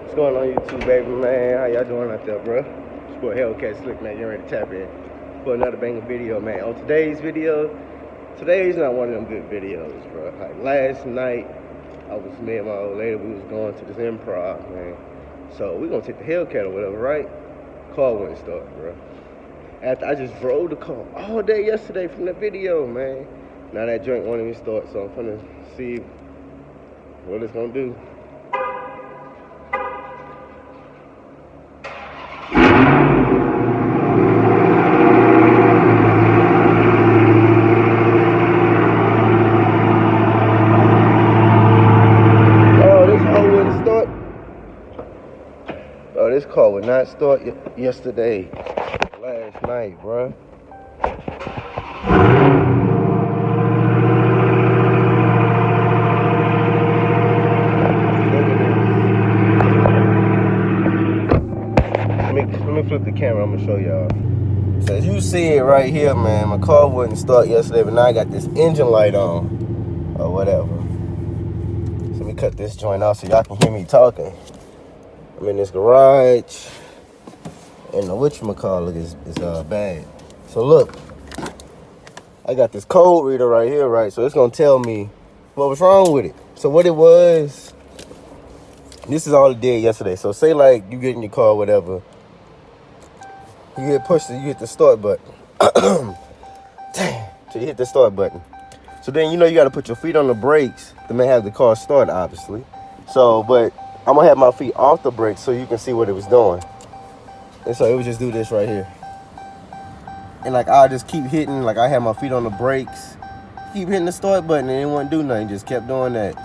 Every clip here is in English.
What's going on YouTube, baby, man? How y'all doing out there, bro? It's boy Hellcat Slick, man. You're ready to tap in for another banger video, man. On today's video, today's not one of them good videos, bro. Like last night, I was me and my old lady, we was going to this improv, man. So we gonna take the Hellcat or whatever, right? Car wouldn't start, bro. After I just drove the car all day yesterday from the video, man. Now that joint won't even start, so I'm gonna see what it's gonna do. Oh, this car would not start yesterday, last night, bruh. Let me flip the camera, I'm gonna show y'all. So as you see it right here, man, my car wouldn't start yesterday, but now I got this engine light on, or whatever. So let me cut this joint off so y'all can hear me talking. I'm in this garage, and the whatchamacallit is bad. So look, I got this code reader right here, right? So it's gonna tell me what was wrong with it. So what it was, this is all it did yesterday. So say like you get in your car, whatever, you hit the start button. Damn, so you hit the start button. So then you know you gotta put your feet on the brakes to make have the car start, obviously. So, but I'm gonna have my feet off the brakes so you can see what it was doing. And so it would just do this right here. And like I'll just keep hitting, like I had my feet on the brakes, keep hitting the start button and it wouldn't do nothing, just kept doing that.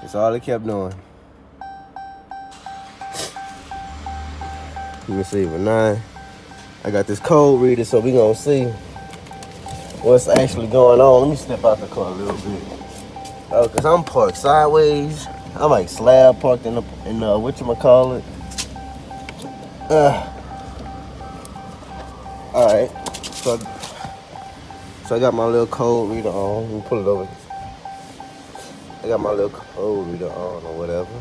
That's all it kept doing. You can see, but now I got this code reader, so we gonna see what's actually going on. Let me step out the car a little bit. Oh, cause I'm parked sideways. I'm like slab parked in the whatchamacallit. Alright. So I got my little code reader on. Let me pull it over. I got my little code reader on or whatever.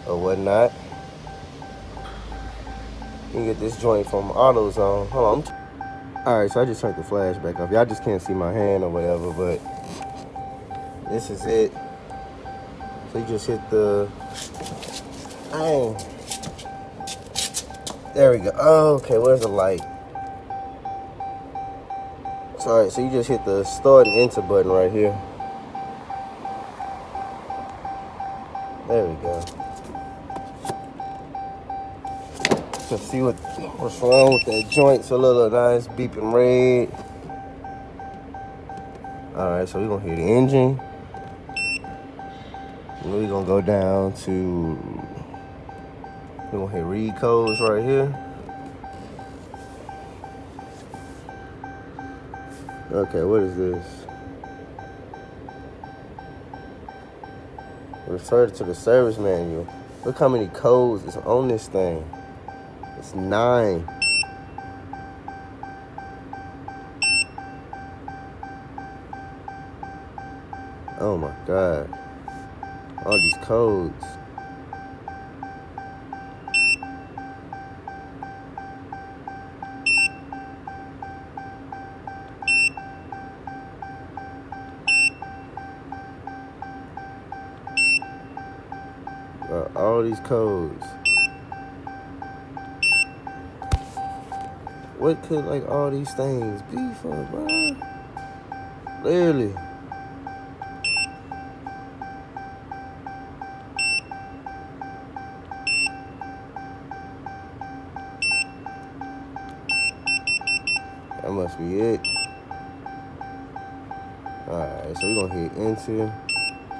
Or whatnot. You can get this joint from AutoZone. Hold on. Alright, so I just turned the flash back off. Y'all just can't see my hand or whatever, but this is it. So you just hit the, dang. There we go. Oh, okay, where's the light? Alright, so you just hit the start and enter button right here. There we go. So see what's wrong with that joint. So look, nice beeping red. Alright, so we're gonna hit the engine. And we're gonna go down to, we're gonna hit read codes right here. Okay, what is this? Refer to the service manual. Look how many codes is on this thing. It's 9. Oh my God. All these codes. All these codes. What could like all these things be for, bro? Literally. That must be it. Alright, so we're gonna hit enter,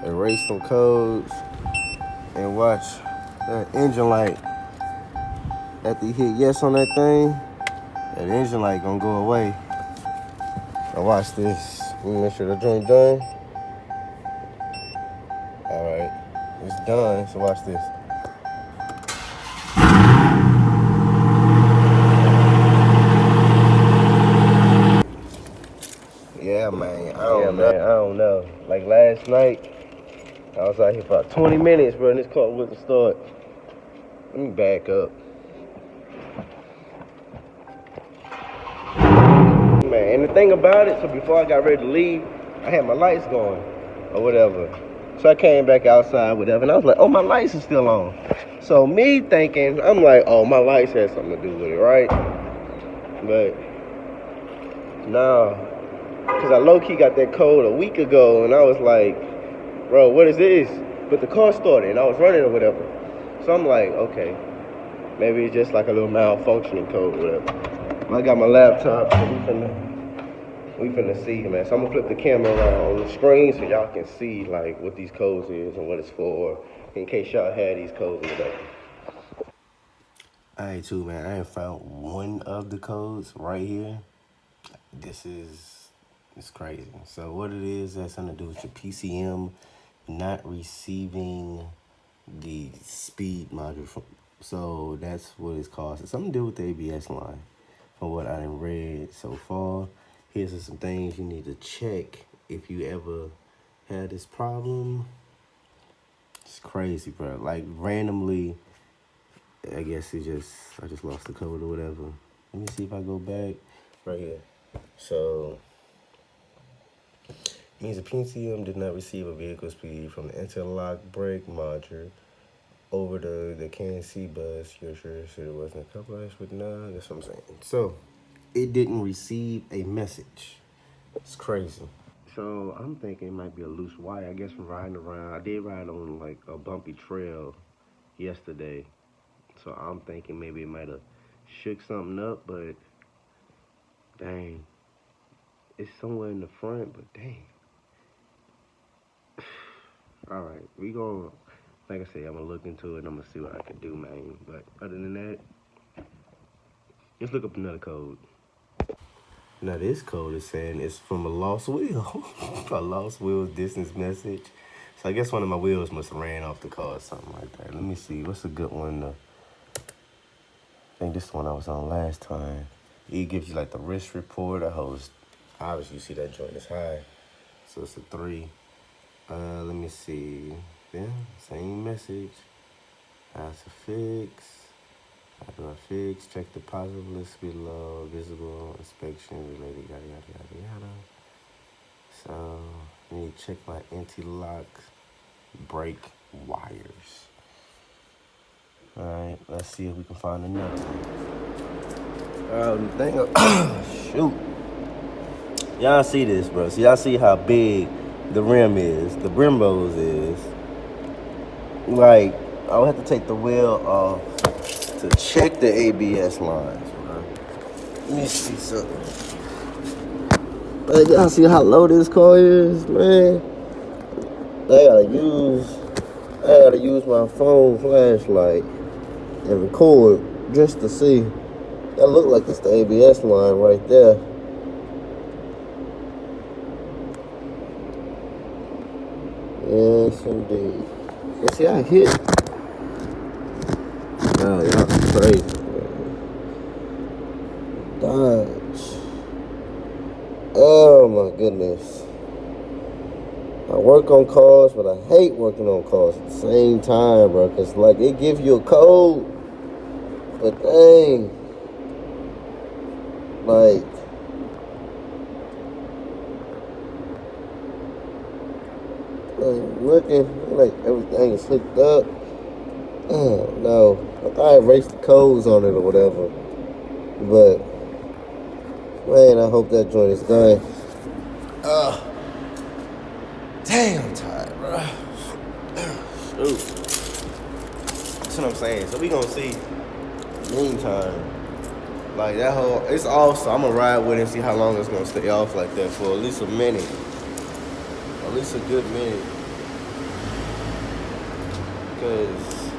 erase some codes, and watch that engine light. After you hit yes on that thing, that engine light gonna go away. Now watch this. Let me make sure the joint done. Alright, it's done, so watch this. Yeah, man. I don't know. Like last night, I was out here for about 20 minutes, bro, and this car wouldn't start. Let me back up. Man, and the thing about it, so before I got ready to leave, I had my lights going or whatever. So I came back outside, whatever, and I was like, oh, my lights are still on. So me thinking, I'm like, oh, my lights had something to do with it, right? But no, because I low-key got that code a week ago, and I was like, bro, what is this? But the car started, and I was running or whatever. So I'm like, okay, maybe it's just like a little malfunctioning code or whatever. I got my laptop, so we finna see, man. So I'm gonna flip the camera around on the screen so y'all can see like what these codes is and what it's for, in case y'all had these codes in the back. Alright, too, man. I ain't found one of the codes right here. It's crazy. So what it is, has something to do with your PCM not receiving the speed module. So that's what it's caused. It's something to do with the ABS line. From what I done read so far, here's some things you need to check if you ever had this problem. It's crazy, bro. Like randomly, I guess I just lost the code or whatever. Let me see if I go back right here. So means the PCM did not receive a vehicle speed from the interlock brake module over the KNC bus. You're sure it wasn't a couple of with none. That's what I'm saying. So it didn't receive a message. It's crazy. So I'm thinking it might be a loose wire. I guess from riding around. I did ride on like a bumpy trail yesterday. So I'm thinking maybe it might have shook something up, but dang. It's somewhere in the front, but dang. All right, we gonna, like I said, I'm gonna look into it and I'm gonna see what I can do, man. But other than that, let's look up another code. Now this code is saying it's from a lost wheel. A lost wheel distance message. So I guess one of my wheels must have ran off the car or something like that. Let me see, what's a good one? I think this is the one I was on last time. It gives you like the risk report. Obviously you see that joint is high. So it's a 3. Let me see. Yeah, same message. How to fix. How do I fix? Check the positive list below. Visible inspection related yada yada yada yada. So I need to check my anti-lock brake wires. Alright, let's see if we can find another one. Shoot. Y'all see this, bro. So y'all see how big the rim is, the Brembos is. Like, I would have to take the wheel off to check the ABS lines, bro. Let me see something. But y'all see how low this car is, man? I gotta use my phone flashlight and record just to see. That look like it's the ABS line right there. Yes, indeed. You see, I hit. Oh, y'all crazy, man. Dodge. Oh, my goodness. I work on cars, but I hate working on cars at the same time, bro. Because, like, it gives you a code, but dang. Like, looking like everything is hooked up. Oh no, I thought I erased the codes on it or whatever. But man, I hope that joint is done. Dang, I'm tired, bro. Shoot. That's what I'm saying. So we gonna see. Meantime, like that whole, it's also, I'm gonna ride with it and see how long it's gonna stay off like that for at least a minute. At least a good minute. Because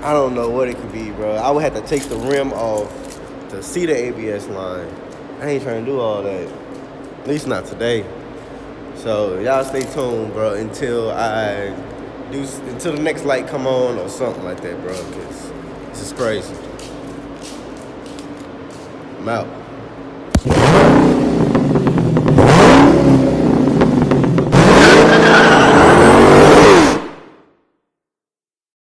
I don't know what it could be, bro. I would have to take the rim off to see the ABS line. I ain't trying to do all that. At least not today. So y'all stay tuned, bro, until the next light come on or something like that, bro. Because this is crazy. I'm out.